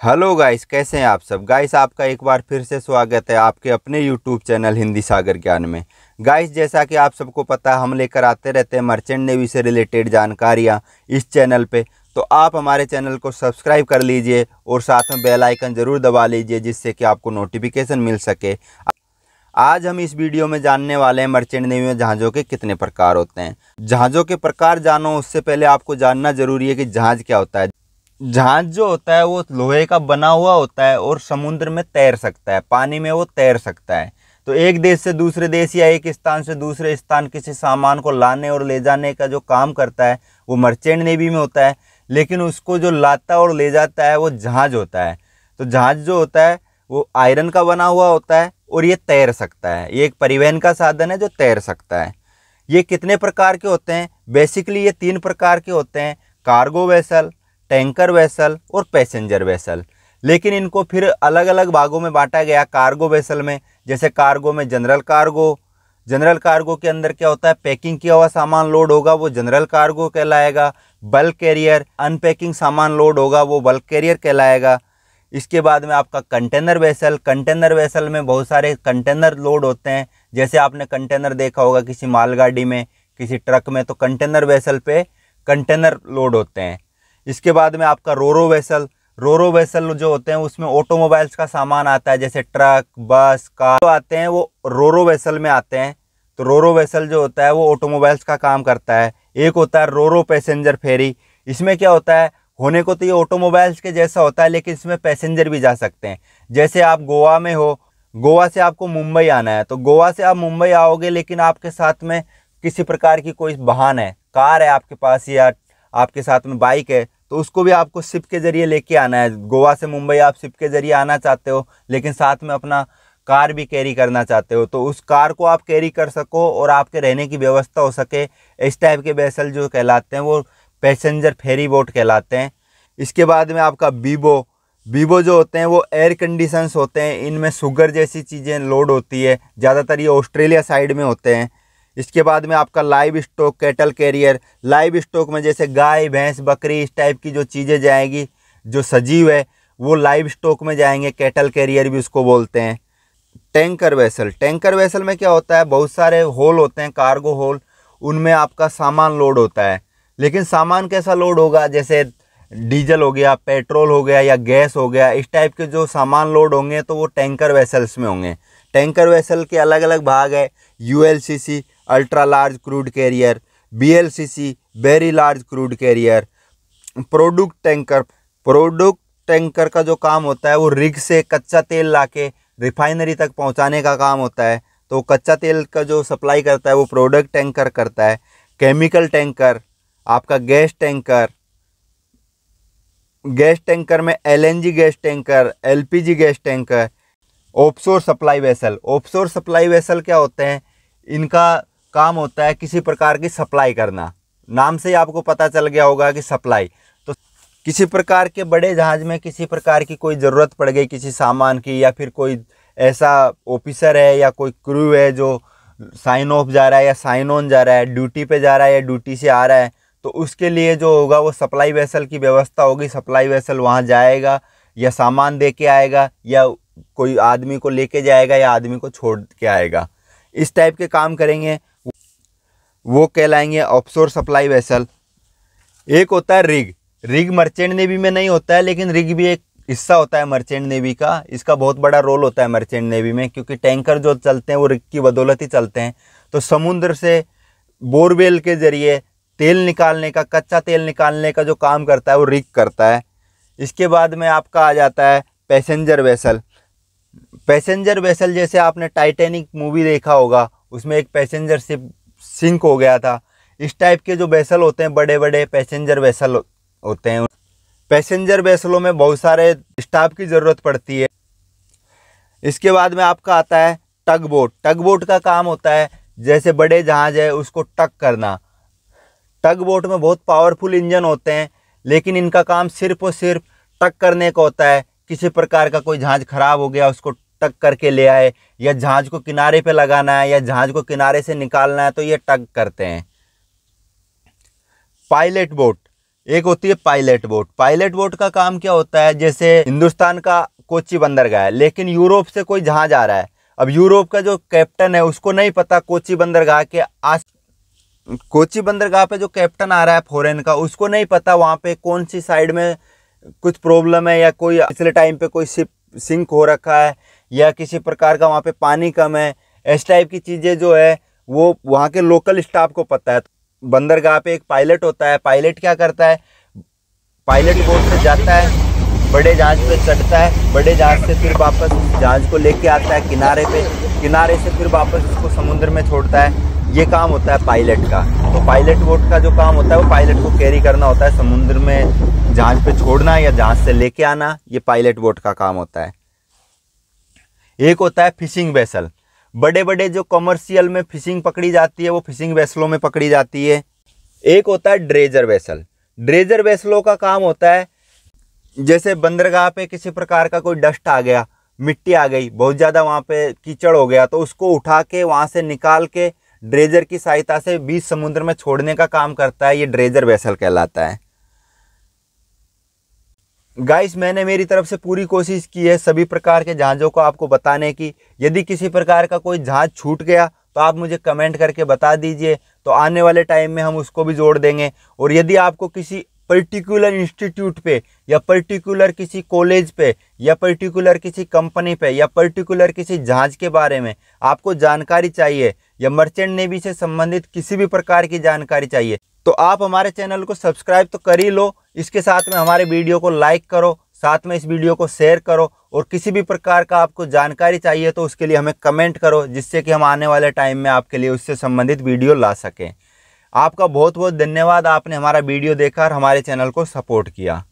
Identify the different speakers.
Speaker 1: Hello guys, कैसे हैं आप सब। गाइस, आपका एक बार फिर से स्वागत है आपके अपने यूट्यूब चैनल हिंदी सागर ज्ञान में। गाइस, जैसा कि आप सबको पता है, हम लेकर आते रहते हैं मर्चेंट नेवी से रिलेटेड जानकारियां इस चैनल पे। तो आप हमारे चैनल को सब्सक्राइब कर लीजिए और साथ में बेल आइकन ज़रूर दबा लीजिए, जिससे कि आपको नोटिफिकेशन मिल सके। आज हम इस वीडियो में जानने वाले हैं मर्चेंट नेवी में जहाज़ों के कितने प्रकार होते हैं। जहाज़ों के प्रकार जानो उससे पहले आपको जानना ज़रूरी है कि जहाज़ क्या होता है। जहाज जो होता है वो लोहे का बना हुआ होता है और समुद्र में तैर सकता है, पानी में वो तैर सकता है। तो एक देश से दूसरे देश या एक स्थान से दूसरे स्थान किसी सामान को लाने और ले जाने का जो काम करता है वो मर्चेंट नेवी में होता है। लेकिन उसको जो लाता और ले जाता है वो जहाज होता है। तो जहाज जो होता है वो आयरन का बना हुआ होता है और ये तैर सकता है। ये एक परिवहन का साधन है जो तैर सकता है। ये कितने प्रकार के होते हैं? बेसिकली ये 3 प्रकार के होते हैं: कार्गो वेसल, टैंकर वेसल और पैसेंजर वेसल। लेकिन इनको फिर अलग अलग भागों में बांटा गया। कार्गो वेसल में, जैसे कार्गो में जनरल कार्गो के अंदर क्या होता है, पैकिंग किया हुआ सामान लोड होगा वो जनरल कार्गो कहलाएगा। बल्क कैरियर, अनपैकिंग सामान लोड होगा वो बल्क कैरियर कहलाएगा। इसके बाद में आपका कंटेनर वेसल में बहुत सारे कंटेनर लोड होते हैं। जैसे आपने कंटेनर देखा होगा किसी मालगाड़ी में, किसी ट्रक में, तो कंटेनर वेसल पे कंटेनर लोड होते हैं। इसके बाद में आपका रोरो वेसल जो होते हैं उसमें ऑटोमोबाइल्स का सामान आता है, जैसे ट्रक, बस, कार जो आते हैं वो रोरो वेसल में आते हैं। तो रोरो वेसल जो होता है वो ऑटोमोबाइल्स का काम करता है। एक होता है रोरो पैसेंजर फेरी। इसमें क्या होता है, होने को तो ये ऑटोमोबाइल्स के जैसा होता है, लेकिन इसमें पैसेंजर भी जा सकते हैं। जैसे आप गोवा में हो, गोवा से आपको मुंबई आना है, तो गोवा से आप मुंबई आओगे, लेकिन आपके साथ में किसी प्रकार की कोई वाहन है, कार है आपके पास या आपके साथ में बाइक है, तो उसको भी आपको शिप के ज़रिए लेके आना है। गोवा से मुंबई आप शिप के ज़रिए आना चाहते हो, लेकिन साथ में अपना कार भी कैरी करना चाहते हो, तो उस कार को आप कैरी कर सको और आपके रहने की व्यवस्था हो सके, इस टाइप के वेसल जो कहलाते हैं वो पैसेंजर फेरी बोट कहलाते हैं। इसके बाद में आपका बीबो जो होते हैं वो एयर कंडीशंस होते हैं। इनमें शुगर जैसी चीज़ें लोड होती है। ज़्यादातर ये ऑस्ट्रेलिया साइड में होते हैं। इसके बाद में आपका livestock cattle carrier. Livestock में जैसे गाय, भैंस, बकरी, इस टाइप की जो चीज़ें जाएंगी, जो सजीव है, वो लाइव स्टॉक में जाएंगे, कैटल कैरियर भी उसको बोलते हैं। टैंकर वेसल में क्या होता है, बहुत सारे होल होते हैं, कार्गो होल, उनमें आपका सामान लोड होता है। लेकिन सामान कैसा लोड होगा, जैसे डीजल हो गया, पेट्रोल हो गया या गैस हो गया, इस टाइप के जो सामान लोड होंगे तो वो टैंकर वेसल्स में होंगे। टैंकर वेसल के अलग अलग भाग है: ULCC ultra large crude carrier, VLCC very large crude carrier, product tanker का जो काम होता है वो रिग से कच्चा तेल लाके रिफाइनरी तक पहुंचाने का काम होता है। तो कच्चा तेल का जो सप्लाई करता है वो प्रोडक्ट टैंकर करता है। केमिकल टैंकर, आपका गैस टैंकर में LNG gas tanker, LPG gas tanker. Offshore supply vessel क्या होते हैं, इनका काम होता है किसी प्रकार की सप्लाई करना। नाम से ही आपको पता चल गया होगा कि सप्लाई। तो किसी प्रकार के बड़े जहाज़ में किसी प्रकार की कोई ज़रूरत पड़ गई किसी सामान की, या फिर कोई ऐसा ऑफिसर है या कोई क्रू है जो साइन ऑफ जा रहा है या साइन ऑन जा रहा है, ड्यूटी पे जा रहा है या ड्यूटी से आ रहा है, तो उसके लिए जो होगा वो सप्लाई वेसल की व्यवस्था होगी। सप्लाई वेसल वहाँ जाएगा, या सामान दे के आएगा, या कोई आदमी को लेके जाएगा, या आदमी को छोड़ के आएगा। इस टाइप के काम करेंगे, वो कहलाएंगे ऑफशोर सप्लाई वेसल। एक होता है रिग मर्चेंट नेवी में नहीं होता है, लेकिन रिग भी एक हिस्सा होता है मर्चेंट नेवी का। इसका बहुत बड़ा रोल होता है मर्चेंट नेवी में, क्योंकि टैंकर जो चलते हैं वो रिग की बदौलत ही चलते हैं। तो समुद्र से बोरवेल के जरिए तेल निकालने का, कच्चा तेल निकालने का जो काम करता है वो रिग करता है। इसके बाद में आपका आ जाता है पैसेंजर वेसल। जैसे आपने टाइटैनिक मूवी देखा होगा, उसमें एक पैसेंजर शिप सिंक हो गया था। इस टाइप के जो वेसल होते हैं, बड़े बड़े पैसेंजर वेसल होते हैं। पैसेंजर वेसलों में बहुत सारे स्टाफ की ज़रूरत पड़ती है। इसके बाद में आपका आता है टग बोट का काम होता है, जैसे बड़े जहाज है उसको टग करना। टग बोट में बहुत पावरफुल इंजन होते हैं, लेकिन इनका काम सिर्फ और सिर्फ टग करने का होता है। किसी प्रकार का कोई जहाज खराब हो गया, उसको टग करके ले आए, या जहाज को किनारे पे लगाना है, या जहाज को किनारे से निकालना है, तो ये टग करते हैं। एक होती है पायलट बोट। पायलट बोट का काम क्या होता है, जैसे हिंदुस्तान का कोच्चि बंदरगाह है, लेकिन यूरोप से कोई जहाज आ रहा है। अब यूरोप का जो कैप्टन है उसको नहीं पता कोच्चि बंदरगाह के कोच्चि बंदरगाह पे जो कैप्टन आ रहा है फॉरेन का, उसको नहीं पता वहाँ पे कौन सी साइड में कुछ प्रॉब्लम है, या कोई पिछले टाइम पे कोई शिप सिंक हो रखा है, या किसी प्रकार का वहाँ पे पानी कम है। इस टाइप की चीज़ें जो है वो वहाँ के लोकल स्टाफ को पता है। बंदरगाह पे एक पायलट होता है। पायलट क्या करता है, पायलट बोट से जाता है, बड़े जहाज पे चढ़ता है, बड़े जहाज से फिर वापस जहाज को लेके आता है किनारे पे, किनारे से फिर वापस उसको समुद्र में छोड़ता है। ये काम होता है पायलट का। तो पायलट बोट का जो काम होता है वो पायलट को कैरी करना होता है, समुद्र में जहाज पे छोड़ना या जहाज से लेके आना, ये पायलट बोट का काम होता है। एक होता है फिशिंग वेसल। बड़े बड़े जो कमर्शियल में फिशिंग पकड़ी जाती है वो फिशिंग वेसलों में पकड़ी जाती है। एक होता है ड्रेजर वेसल। ड्रेजर वेसलों का काम होता है, जैसे बंदरगाह पे किसी प्रकार का कोई डस्ट आ गया, मिट्टी आ गई, बहुत ज़्यादा वहाँ पे कीचड़ हो गया, तो उसको उठा के वहाँ से निकाल के ड्रेजर की सहायता से बीच समुद्र में छोड़ने का काम करता है। ये ड्रेजर वेसल कहलाता है। गाइस, मैंने मेरी तरफ से पूरी कोशिश की है सभी प्रकार के जहाज़ों को आपको बताने की। यदि किसी प्रकार का कोई जहाज़ छूट गया तो आप मुझे कमेंट करके बता दीजिए, तो आने वाले टाइम में हम उसको भी जोड़ देंगे। और यदि आपको किसी पर्टिकुलर इंस्टीट्यूट पे, या पर्टिकुलर किसी कॉलेज पे, या पर्टिकुलर किसी कंपनी पे, या पर्टिकुलर किसी जहाज़ के बारे में आपको जानकारी चाहिए, या मर्चेंट नेवी से संबंधित किसी भी प्रकार की जानकारी चाहिए, तो आप हमारे चैनल को सब्सक्राइब तो कर ही लो। इसके साथ में हमारे वीडियो को लाइक करो, साथ में इस वीडियो को शेयर करो। और किसी भी प्रकार का आपको जानकारी चाहिए तो उसके लिए हमें कमेंट करो, जिससे कि हम आने वाले टाइम में आपके लिए उससे संबंधित वीडियो ला सकें। आपका बहुत बहुत धन्यवाद, आपने हमारा वीडियो देखा और हमारे चैनल को सपोर्ट किया।